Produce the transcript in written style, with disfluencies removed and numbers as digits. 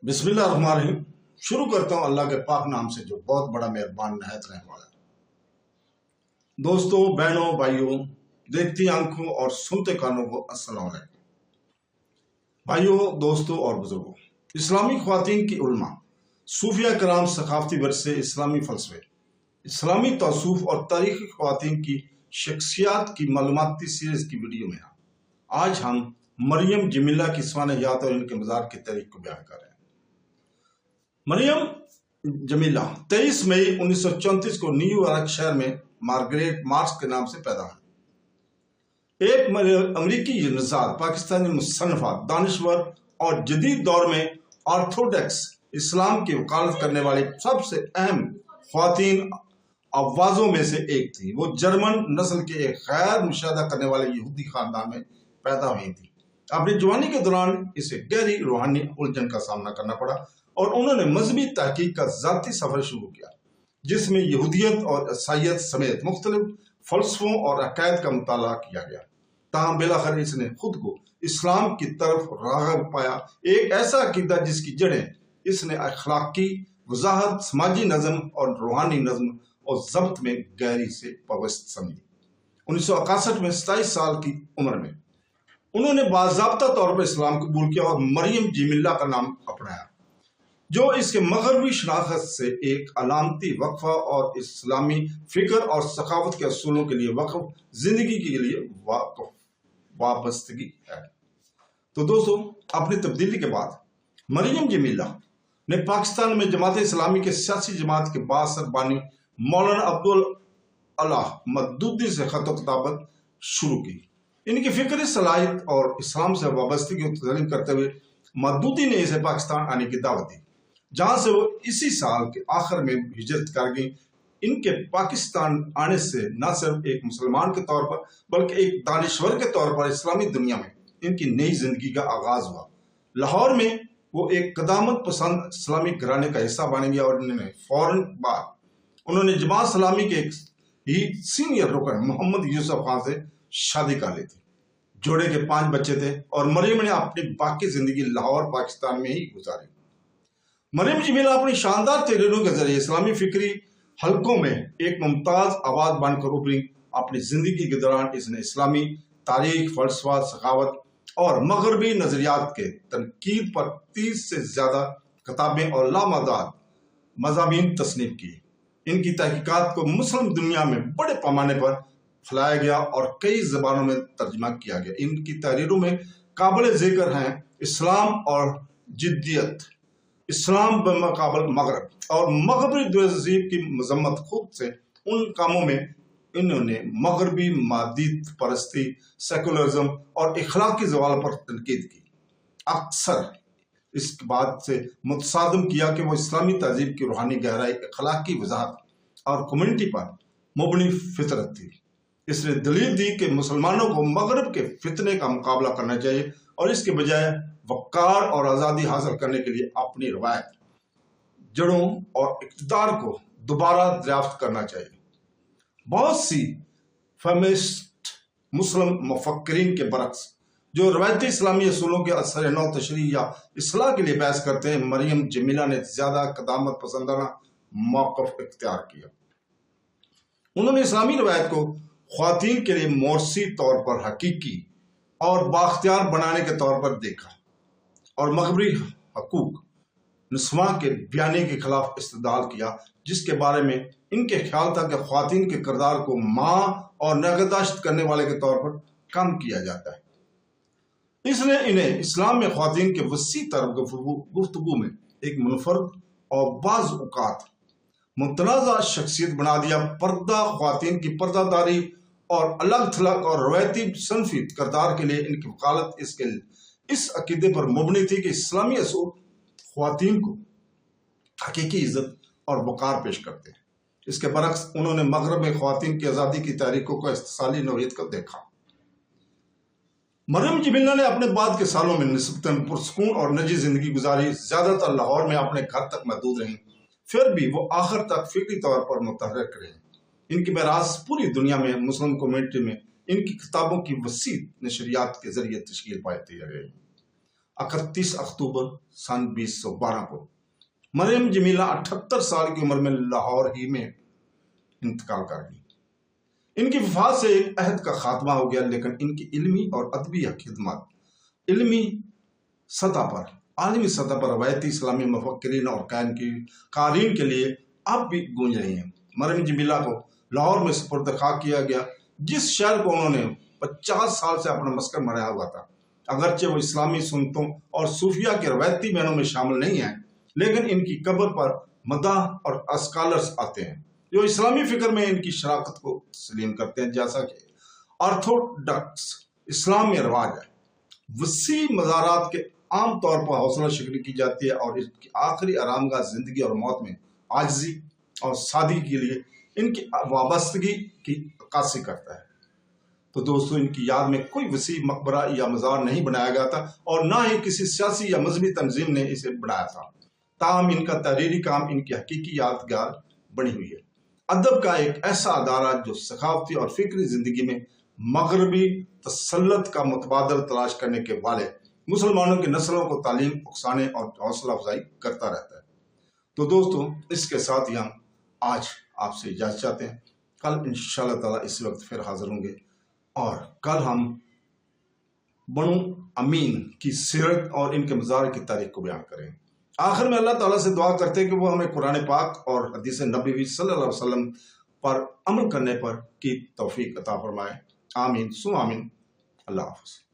बिस्मिल्लाहिर्रहमानिर्रहीम। शुरू करता हूँ अल्लाह के पाक नाम से जो बहुत बड़ा मेहरबान नहायत रहने वाला है। दोस्तों, बहनों, भाइयों, देखती आंखों और सुनते कानों को अस्सलाम वालेकुम। भाइयों, दोस्तों और बुजुर्गों, इस्लामी ख्वातीन की उल्मा, सूफिया कराम, सकाफती वरसे, इस्लामी फलसफे, इस्लामी तौसूफ और तारीखी ख्वातीन की शख्सियात की मालूमाती सीरीज की वीडियो में आज हम मरियम जमीला की स्वान याद और इनके मज़ार की तारीख को बयान कर रहे हैं। मरियम जमीला 23 मई 1934 को न्यूयॉर्क शहर में मार्गरेट मार्क्स के नाम से पैदा हुई। एक अमरीकी नज़ार, पाकिस्तानी मुसन्नफा, दानिश्वर और जदीद दौर में ऑर्थोडॉक्स इस्लाम की वकालत करने वाली सबसे अहम ख्वातीन आवाज़ों में से एक थी। वो जर्मन नस्ल के एक गैर मुशाहदा करने वाले यहूदी खानदान में पैदा हुई थी। अपनी जवानी के दौरान इसे गहरी रूहानी उलझन का सामना करना पड़ा और उन्होंने मजहबी तहकीक का ज़ाती सफ़र शुरू किया, जिसमें यहूदियत और ईसाईयत समेत मुख्तलिफ फ़लसफ़ों और अक़ायद का मुताला किया गया। ताहम बिलाखिर इसने खुद को इस्लाम की तरफ राग़ब पाया, एक ऐसा अक़ीदा जिसकी जड़ें इसने अखलाकी वज़ाहत, समाजी नज़म और रूहानी नज़म और ज़ब्त में गहरी से पवस्त समझी। 1961 में 27 साल की उम्र में उन्होंने बाज़ाब्ता तौर पर इस्लाम कबूल किया और मरियम जमीला का नाम अपनाया, जो इसके मग़रबी शनाख्त से एक अलामती वक्फ़ा और इस्लामी फ़िक्र और सखावत के असूलों के लिए वक़्फ़ ज़िंदगी के लिए वाबस्तगी है। तो दोस्तों, अपनी तब्दीली के बाद मरियम जमीला ने पाकिस्तान में जमात इस्लामी के सियासी जमात के बासर बानी मौलाना अब्दुल अल्लाह मदूदी से ख़त किताबत शुरू की। इनकी फ़िक्री सलाहियत और इस्लाम से वाबस्तगी को तस्लीम करते हुए मदूदी ने इसे पाकिस्तान आने की दावत दी, जहाँ से वो इसी साल के आखिर में हिजरत कर गई। इनके पाकिस्तान आने से न सिर्फ एक मुसलमान के तौर पर बल्कि एक दानिश्वर के तौर पर इस्लामी दुनिया में इनकी नई जिंदगी का आगाज हुआ। लाहौर में वो एक कदामत पसंद इस्लामी घराने का हिस्सा बनेंगे और इन्होंने फौरन बाद उन्होंने जमात इस्लामी के एक ही सीनियर रुकन मोहम्मद यूसुफ खान से शादी कर ली थी। जोड़े के 5 बच्चे थे और मरियम ने अपनी बाकी जिंदगी लाहौर पाकिस्तान में ही गुजारी। मरियम जमीला अपनी शानदार तहरीरों के जरिए इस्लामी फिक्री हलकों में एक मुमताज आवाज बनकर उभरी। अपनी जिंदगी के दौरान इसने इस्लामी तारीख, फलसफा, सखावत और मगरबी नजरियात के तनकीद पर 30 से ज्यादा किताबें और लामदाद मज़ामीन तसनीफ की। इनकी तहकीकात को मुस्लिम दुनिया में बड़े पैमाने पर फैलाया गया और कई ज़बानों में तर्जमा किया गया। इनकी तहरीरों में काबिल ज़िक्र हैं इस्लाम और जिद्दियत, इस्लाम बमकाबल मगरब और मगरबी तहज़ीब की मजम्मत। खुद से उन कामों में इन्होंने मगरबी मादीत परस्ती, सेकुलरिज्म और इखलाकी ज़वाल पर तनकीद की। अक्सर इस बात से मुतसादम किया कि वो इस्लामी तहज़ीब की रूहानी गहराई, इखलाकी वजाहत और कम्युनिटी पर मुबनी फितरत थी। इसने दलील दी कि मुसलमानों को मगरब के फितने का मुकाबला करना चाहिए और इसके बजाय वक़ार और आज़ादी हासिल करने के लिए अपनी रवायत, जड़ों और इक़्तिदार को दोबारा दरियाफ्त करना चाहिए। बहुत सी फेमिनिस्ट मुस्लिम मुफक्किरीन के बरक्स जो रवायती इस्लामी असूलों के असर नौ तशरीह या इस्लाह के लिए बहस करते हैं, मरियम जमीला ने ज़्यादा कदामत पसंदाना मौक़िफ़ इख्तियार किया। उन्होंने इस्लामी रवायत को ख्वातीन के लिए मोरसी तौर पर हकीकी और बाख्तियार बनाने के तौर पर देखा और मग़रबी हकूक़ नस्वा के बयानी के खिलाफ इस्तेदाल किया, जिसके बारे में इनके ख्याल था कि ख्वातीन के किरदार को माँ और नगहदाश्त करने वाले के तौर पर कम किया जाता है। इसने इन्हें इस्लाम में ख्वातीन के वसी तरफ गुफ्तगू में एक मुनफरद और बाज़ औक़ात मुतनाज़ा शख्सियत बना दिया। पर्दा ख्वातीन की पर्दादारी और अलग थलग और रवायती सनफी किरदार के लिए इनकी वकालत इस अकीदे पर मुबनी थी कि इस्लामी असूल ख्वातीन को हकीकी इज्जत और वक़ार पेश करते हैं। इसके बरक्स उन्होंने मगरब में ख्वातीन की आज़ादी की तहरीकों को इस्तिसाली नौइयत को देखा। मरियम जमीला ने अपने बाद के सालों में निस्बतन पुरसकून और निजी जिंदगी गुजारी। ज़्यादातर लाहौर में अपने घर तक महदूद रहीं, फिर भी वो आखिर तक फिक्री तौर पर मुतहर्रिक रहे। इनकी मेरास पूरी दुनिया में मुस्लिम कम्युनिटी में इनकी किताबों की वसी नशरियात के जरिए तश्कील पाती रही। 31 अक्टूबर सन 2012 को मरियम जमीला 78 साल की उम्र में लाहौर ही में इंतकाल कर गई। इनकी वफात से एक अहद का खात्मा हो गया, लेकिन इनकी इल्मी और अदबिया खिदमत इल्मी सतह पर, आलमी सतह पर रवायती इस्लामी मुफक्किरीन और कारीन के लिए अब भी गूंज रही हैं। मरियम जमीला को लाहौर में सुपुर्द खाक किया गया, जिस शहर को उन्होंने 50 साल से अपना मस्कन बनाया हुआ था। अगरचे वो इस्लामी सुन्नतों और सूफिया के रवायती मैनों में शामिल नहीं है, लेकिन इनकी कब्र पर मदाह और स्कॉलर्स आते हैं जो इस्लामी फिक्र में इनकी शराकत को तस्लीम करते हैं, जैसा कि ऑर्थोडॉक्स इस्लाम में रवाज है। वसी मज़ारात के आम तौर पर हौसला शिकनी की जाती है और इसकी आखिरी आरामगाह जिंदगी और मौत में आजिज़ी और सादगी के लिए इनकी वाबस्तगी की अक्कासी करता है। तो दोस्तों, इनकी याद में कोई वसी मकबरा या मज़ार नहीं बनाया गया था और ना ही किसी सियासी या मजहबी तंजीम ने इसे बनाया था। ताहम इनका तहरीरी काम इनकी हकीकी यादगार बनी हुई है। अदब का एक ऐसा अदारा जो सखावती और फिक्री जिंदगी में मगरबी तसल्लुत का मुतबादल तलाश करने के वाले मुसलमानों की नस्लों को तालीम, उकसाने और हौसला अफजाई करता रहता है। तो दोस्तों, इसके साथ ही हम आज आपसे इजाज़त चाहते हैं। कल इंशाअल्लाह ताला इस वक्त फिर हाजिर होंगे और कल हम बनु अमीन की सीरत और इनके मज़ार की तारीख को बयान करें। आखिर में अल्लाह ताला से दुआ करते हैं कि वो हमें कुरान पाक और हदीस नबवी सल्लल्लाहु अलैहि वसल्लम पर अमल करने पर की तौफीक अता फरमाए। आमीन सु आमीन। अल्लाह हाफ़िज़।